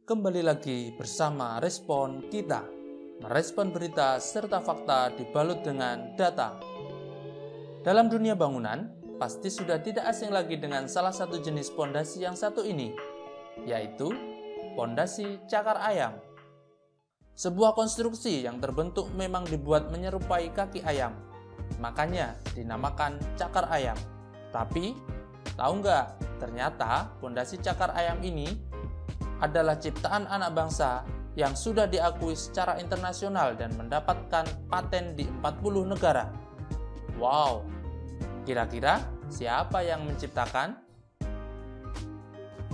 Kembali lagi bersama Respon Kita, merespon berita serta fakta dibalut dengan data. Dalam dunia bangunan, pasti sudah tidak asing lagi dengan salah satu jenis pondasi yang satu ini, yaitu pondasi cakar ayam. Sebuah konstruksi yang terbentuk memang dibuat menyerupai kaki ayam, makanya dinamakan cakar ayam. Tapi, tahu nggak, ternyata pondasi cakar ayam ini adalah ciptaan anak bangsa yang sudah diakui secara internasional dan mendapatkan paten di 40 negara. Wow, kira-kira siapa yang menciptakan?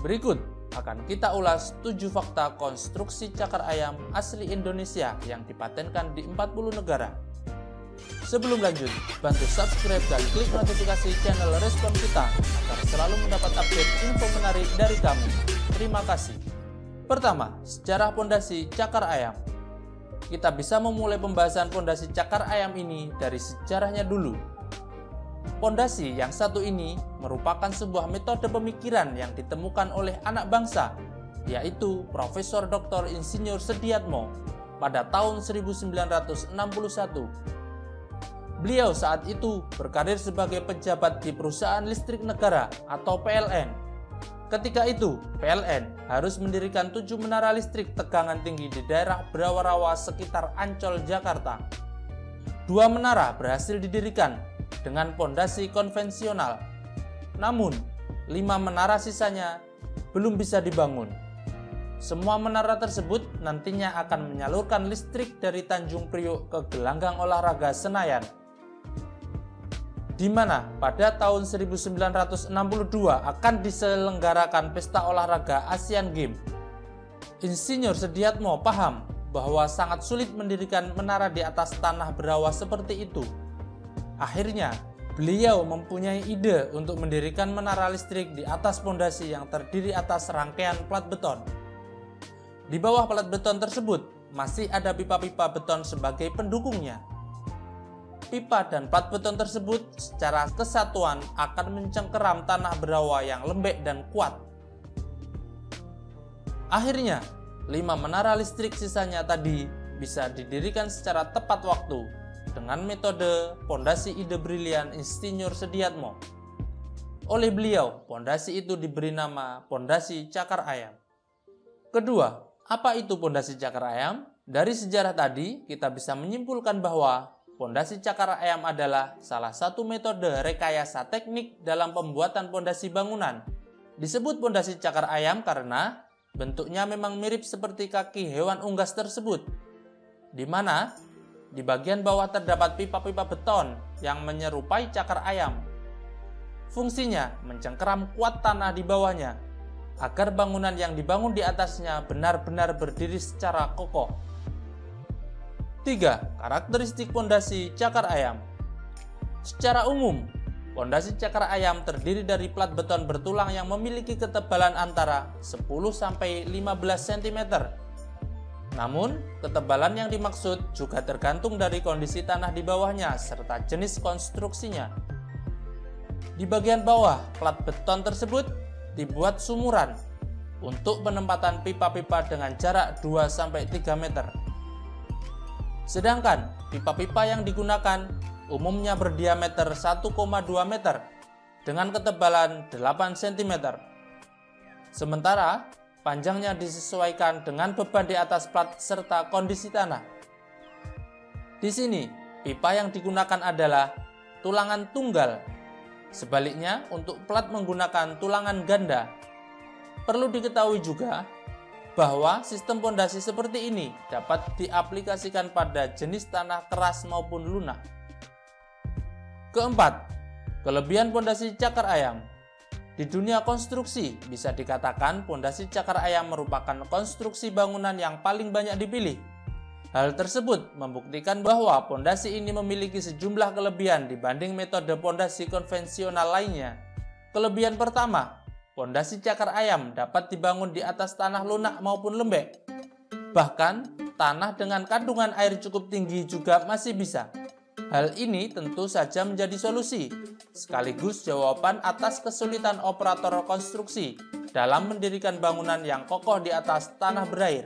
Berikut akan kita ulas 7 fakta konstruksi cakar ayam asli Indonesia yang dipatenkan di 40 negara. Sebelum lanjut, bantu subscribe dan klik notifikasi channel Respon Kita agar selalu mendapat update info menarik dari kami. Terima kasih. Pertama, sejarah pondasi cakar ayam. Kita bisa memulai pembahasan pondasi cakar ayam ini dari sejarahnya dulu. Pondasi yang satu ini merupakan sebuah metode pemikiran yang ditemukan oleh anak bangsa, yaitu Profesor Dr. Insinyur Sediatmo pada tahun 1961. Beliau saat itu berkarir sebagai pejabat di Perusahaan Listrik Negara atau PLN. Ketika itu, PLN harus mendirikan 7 menara listrik tegangan tinggi di daerah Brawarawa sekitar Ancol, Jakarta. 2 menara berhasil didirikan dengan pondasi konvensional. Namun, 5 menara sisanya belum bisa dibangun. Semua menara tersebut nantinya akan menyalurkan listrik dari Tanjung Priok ke gelanggang olahraga Senayan, di mana pada tahun 1962 akan diselenggarakan pesta olahraga Asian Games. Insinyur Sediatmo paham bahwa sangat sulit mendirikan menara di atas tanah berawa seperti itu. Akhirnya, beliau mempunyai ide untuk mendirikan menara listrik di atas pondasi yang terdiri atas rangkaian plat beton. Di bawah plat beton tersebut masih ada pipa-pipa beton sebagai pendukungnya. Pipa dan plat beton tersebut secara kesatuan akan mencengkeram tanah berawa yang lembek dan kuat. Akhirnya, 5 menara listrik sisanya tadi bisa didirikan secara tepat waktu dengan metode pondasi ide brilian Insinyur Sediatmo. Oleh beliau, pondasi itu diberi nama pondasi cakar ayam. Kedua, apa itu pondasi cakar ayam? Dari sejarah tadi, kita bisa menyimpulkan bahwa pondasi cakar ayam adalah salah satu metode rekayasa teknik dalam pembuatan pondasi bangunan. Disebut pondasi cakar ayam karena bentuknya memang mirip seperti kaki hewan unggas tersebut, di mana di bagian bawah terdapat pipa-pipa beton yang menyerupai cakar ayam. Fungsinya mencengkeram kuat tanah di bawahnya, agar bangunan yang dibangun di atasnya benar-benar berdiri secara kokoh. 3. Karakteristik pondasi cakar ayam. Secara umum, pondasi cakar ayam terdiri dari plat beton bertulang yang memiliki ketebalan antara 10-15 cm. Namun, ketebalan yang dimaksud juga tergantung dari kondisi tanah di bawahnya serta jenis konstruksinya. Di bagian bawah, plat beton tersebut dibuat sumuran untuk penempatan pipa-pipa dengan jarak 2-3 meter. Sedangkan pipa-pipa yang digunakan umumnya berdiameter 1,2 meter dengan ketebalan 8 cm. Sementara panjangnya disesuaikan dengan beban di atas plat serta kondisi tanah. Di sini, pipa yang digunakan adalah tulangan tunggal. Sebaliknya, untuk plat menggunakan tulangan ganda. Perlu diketahui juga bahwa sistem pondasi seperti ini dapat diaplikasikan pada jenis tanah keras maupun lunak. Keempat, kelebihan pondasi cakar ayam. Di dunia konstruksi, bisa dikatakan pondasi cakar ayam merupakan konstruksi bangunan yang paling banyak dipilih. Hal tersebut membuktikan bahwa pondasi ini memiliki sejumlah kelebihan dibanding metode pondasi konvensional lainnya. Kelebihan pertama, pondasi cakar ayam dapat dibangun di atas tanah lunak maupun lembek. Bahkan, tanah dengan kandungan air cukup tinggi juga masih bisa. Hal ini tentu saja menjadi solusi, sekaligus jawaban atas kesulitan operator konstruksi dalam mendirikan bangunan yang kokoh di atas tanah berair.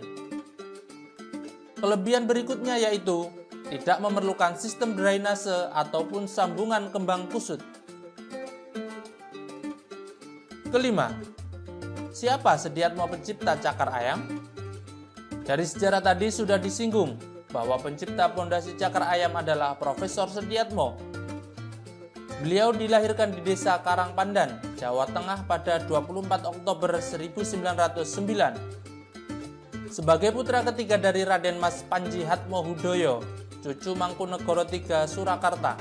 Kelebihan berikutnya yaitu tidak memerlukan sistem drainase ataupun sambungan kembang kusut. Kelima, siapa Sediatmo pencipta cakar ayam? Dari sejarah tadi sudah disinggung bahwa pencipta pondasi cakar ayam adalah Profesor Sediatmo. Beliau dilahirkan di desa Karangpandan, Jawa Tengah pada 24 Oktober 1909. Sebagai putra ketiga dari Raden Mas Panji Hatmohudoyo, cucu Mangkunegoro III Surakarta,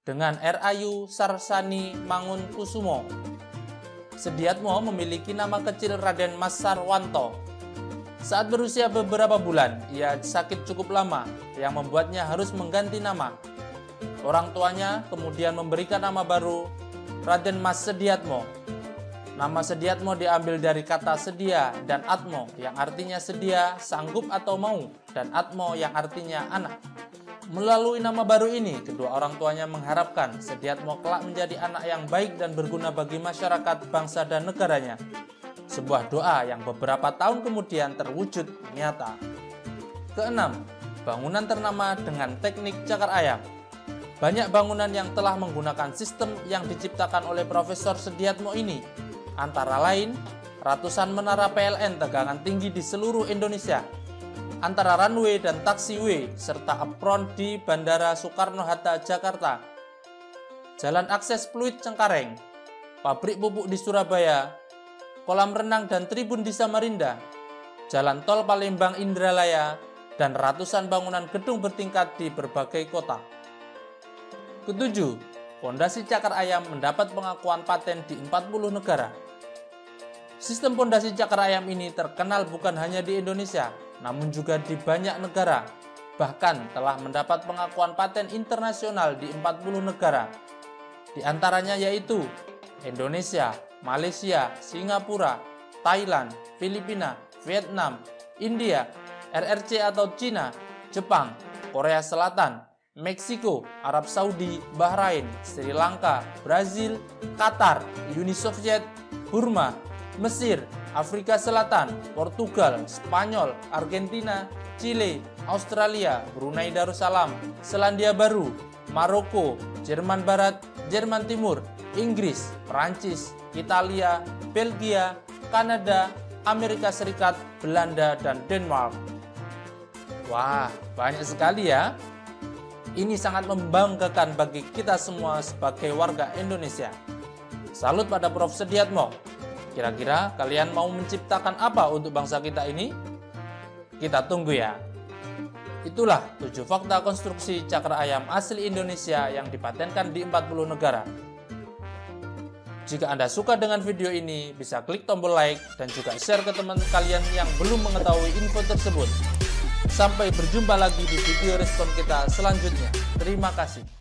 dengan Rayu Sarsani Mangunkusumo. Sediatmo memiliki nama kecil Raden Mas Sarwanto. Saat berusia beberapa bulan, ia sakit cukup lama yang membuatnya harus mengganti nama. Orang tuanya kemudian memberikan nama baru Raden Mas Sediatmo. Nama Sediatmo diambil dari kata sedia dan atmo yang artinya sedia, sanggup atau mau, dan atmo yang artinya anak. Melalui nama baru ini, kedua orang tuanya mengharapkan Sediatmo kelak menjadi anak yang baik dan berguna bagi masyarakat, bangsa, dan negaranya. Sebuah doa yang beberapa tahun kemudian terwujud nyata. Keenam, bangunan ternama dengan teknik cakar ayam. Banyak bangunan yang telah menggunakan sistem yang diciptakan oleh Profesor Sediatmo ini, antara lain ratusan menara PLN tegangan tinggi di seluruh Indonesia, antara runway dan taxiway, serta apron di Bandara Soekarno-Hatta, Jakarta, jalan akses fluid Cengkareng, pabrik pupuk di Surabaya, kolam renang dan tribun di Samarinda, jalan tol Palembang Indralaya, dan ratusan bangunan gedung bertingkat di berbagai kota. Ketujuh, pondasi cakar ayam mendapat pengakuan paten di 40 negara. Sistem pondasi cakar ayam ini terkenal bukan hanya di Indonesia, namun juga di banyak negara. Bahkan telah mendapat pengakuan paten internasional di 40 negara. Di antaranya yaitu Indonesia, Malaysia, Singapura, Thailand, Filipina, Vietnam, India, RRC atau Cina, Jepang, Korea Selatan, Meksiko, Arab Saudi, Bahrain, Sri Lanka, Brazil, Qatar, Uni Soviet, Burma, Mesir, Afrika Selatan, Portugal, Spanyol, Argentina, Chile, Australia, Brunei Darussalam, Selandia Baru, Maroko, Jerman Barat, Jerman Timur, Inggris, Prancis, Italia, Belgia, Kanada, Amerika Serikat, Belanda, dan Denmark. Wah, banyak sekali ya. Ini sangat membanggakan bagi kita semua sebagai warga Indonesia. Salut pada Prof. Sediatmo. Kira-kira kalian mau menciptakan apa untuk bangsa kita ini? Kita tunggu ya. Itulah 7 fakta konstruksi cakar ayam asli Indonesia yang dipatenkan di 40 negara. Jika Anda suka dengan video ini, bisa klik tombol like dan juga share ke teman kalian yang belum mengetahui info tersebut. Sampai berjumpa lagi di video respon kita selanjutnya. Terima kasih.